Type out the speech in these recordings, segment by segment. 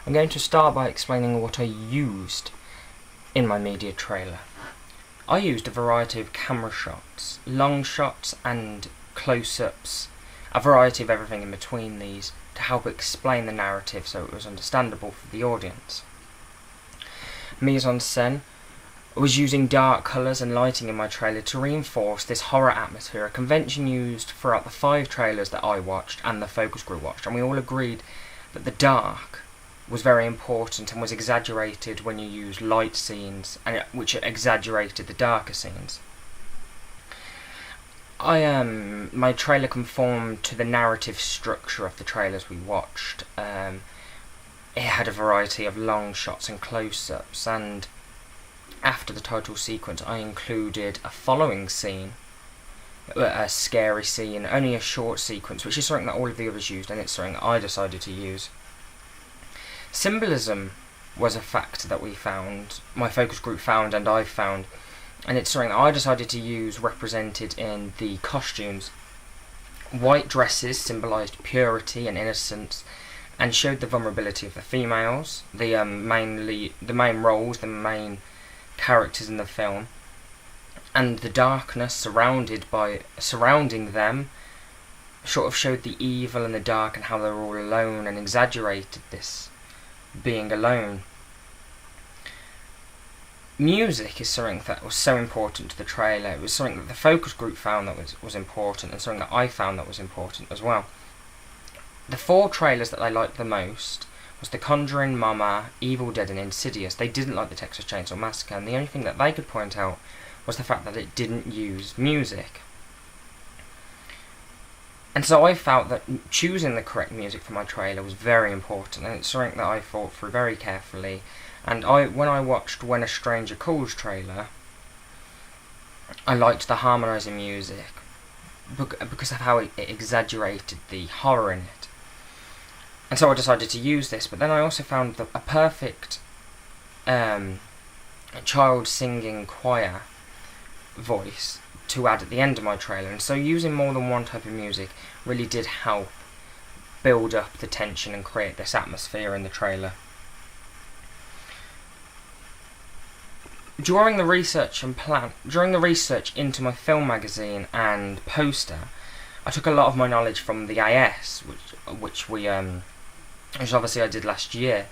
I'm going to start by explaining what I used in my media trailer. I used a variety of camera shots, long shots and close-ups, a variety of everything in between these to help explain the narrative so it was understandable for the audience. Mise en scène was using dark colours and lighting in my trailer to reinforce this horror atmosphere, a convention used throughout the 5 trailers that I watched and the focus group watched, and we all agreed that the dark was very important and was exaggerated when you use light scenes, which exaggerated the darker scenes. My trailer conformed to the narrative structure of the trailers we watched. It had a variety of long shots and close-ups, and after the title sequence I included a following scene, a scary scene, only a short sequence, which is something that all of the others used, and it's something that I decided to use. Symbolism was a factor that we found, my focus group found and I found, and it's something that I decided to use represented in the costumes. White dresses symbolised purity and innocence and showed the vulnerability of the females, the main roles, the main characters in the film, and the darkness surrounding them sort of showed the evil and the dark and how they were all alone, and exaggerated this being alone. Music is something that was so important to the trailer. It was something that the focus group found that was important, and something that I found that was important as well. The 4 trailers that I liked the most was The Conjuring, Mama, Evil Dead and Insidious. They didn't like the Texas Chainsaw Massacre, and the only thing that they could point out was the fact that it didn't use music. And so I felt that choosing the correct music for my trailer was very important, and it's something that I thought through very carefully. And when I watched When a Stranger Calls trailer, I liked the harmonising music because of how it exaggerated the horror in it. And so I decided to use this, but then I also found a perfect child singing choir voice to add at the end of my trailer, and so using more than one type of music really did help build up the tension and create this atmosphere in the trailer. During the research into my film magazine and poster, I took a lot of my knowledge from the IS, which obviously I did last year,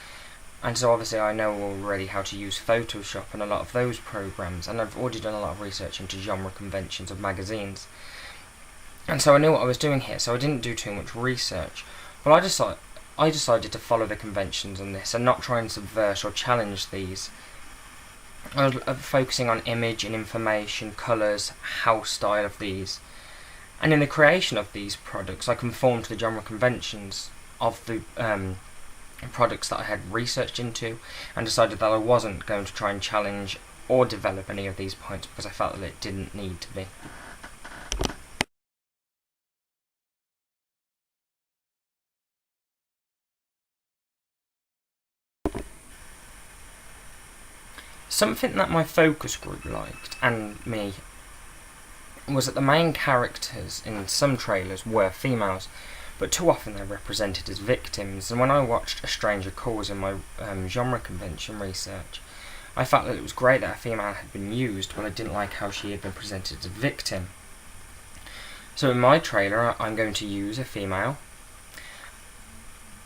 and so obviously I know already how to use Photoshop and a lot of those programs, and I've already done a lot of research into genre conventions of magazines, and so I knew what I was doing here, so I didn't do too much research. But I decided to follow the conventions on this and not try and subvert or challenge these. I was focusing on image and information, colours, house style of these, and in the creation of these products I conformed to the genre conventions of the products that I had researched into, and decided that I wasn't going to try and challenge or develop any of these points because I felt that it didn't need to be. Something that my focus group liked, and me, was that the main characters in some trailers were females, but too often they're represented as victims, and when I watched A Stranger Calls in my genre convention research, I felt that it was great that a female had been used, but I didn't like how she had been presented as a victim. So in my trailer I'm going to use a female,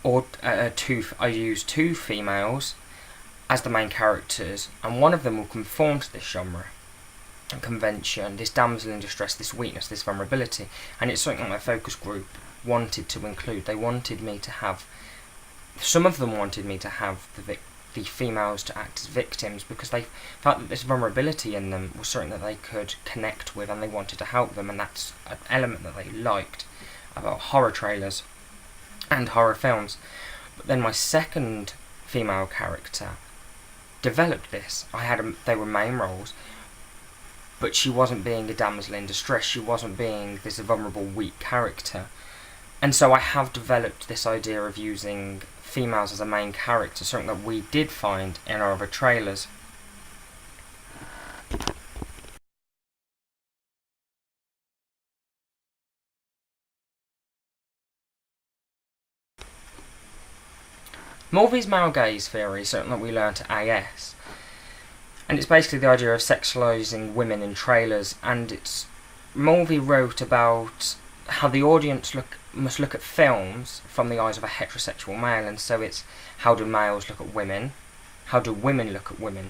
or I use 2 females as the main characters, and one of them will conform to this genre convention, this damsel in distress, this weakness, this vulnerability, and it's something that my focus group wanted to include. Some of them wanted me to have the females to act as victims because they felt that this vulnerability in them was something that they could connect with and they wanted to help them, and that's an element that they liked about horror trailers and horror films. But then my second female character developed this. They were main roles, but she wasn't being a damsel in distress, she wasn't being this vulnerable, weak character. And so I have developed this idea of using females as a main character, something that we did find in our other trailers. Mulvey's male gaze theory is something that we learnt at AS, and it's basically the idea of sexualising women in trailers, and Mulvey wrote about how the audience must look at films from the eyes of a heterosexual male, and so it's how do males look at women, how do women look at women,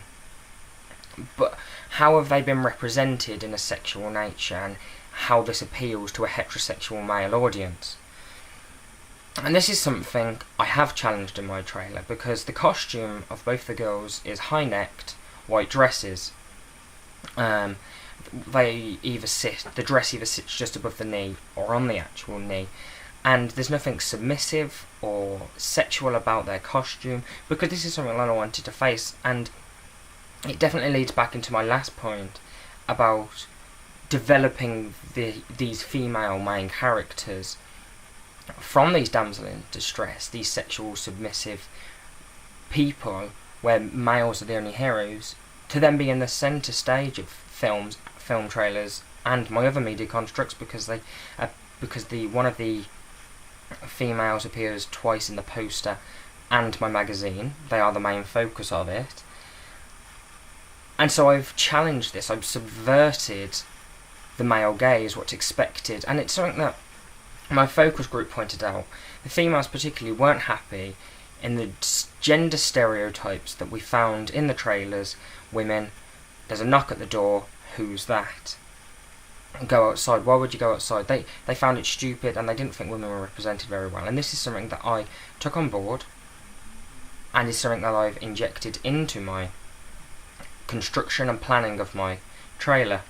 but how have they been represented in a sexual nature, and how this appeals to a heterosexual male audience. And this is something I have challenged in my trailer, because the costume of both the girls is high-necked white dresses. The dress either sits just above the knee or on the actual knee, and there's nothing submissive or sexual about their costume, because this is something that I wanted to face, and it definitely leads back into my last point about developing these female main characters from these damsel in distress, these sexual submissive people where males are the only heroes, to then be in the centre stage of films, film trailers, and my other media constructs, because one of the females appears twice in the poster and my magazine. They are the main focus of it. And so I've challenged this, I've subverted the male gaze, what's expected, and it's something that my focus group pointed out. The females particularly weren't happy in the gender stereotypes that we found in the trailers. Women, there's a knock at the door, who's that? Go outside, why would you go outside? They found it stupid, and they didn't think women were represented very well, and this is something that I took on board, and is something that I've injected into my construction and planning of my trailer.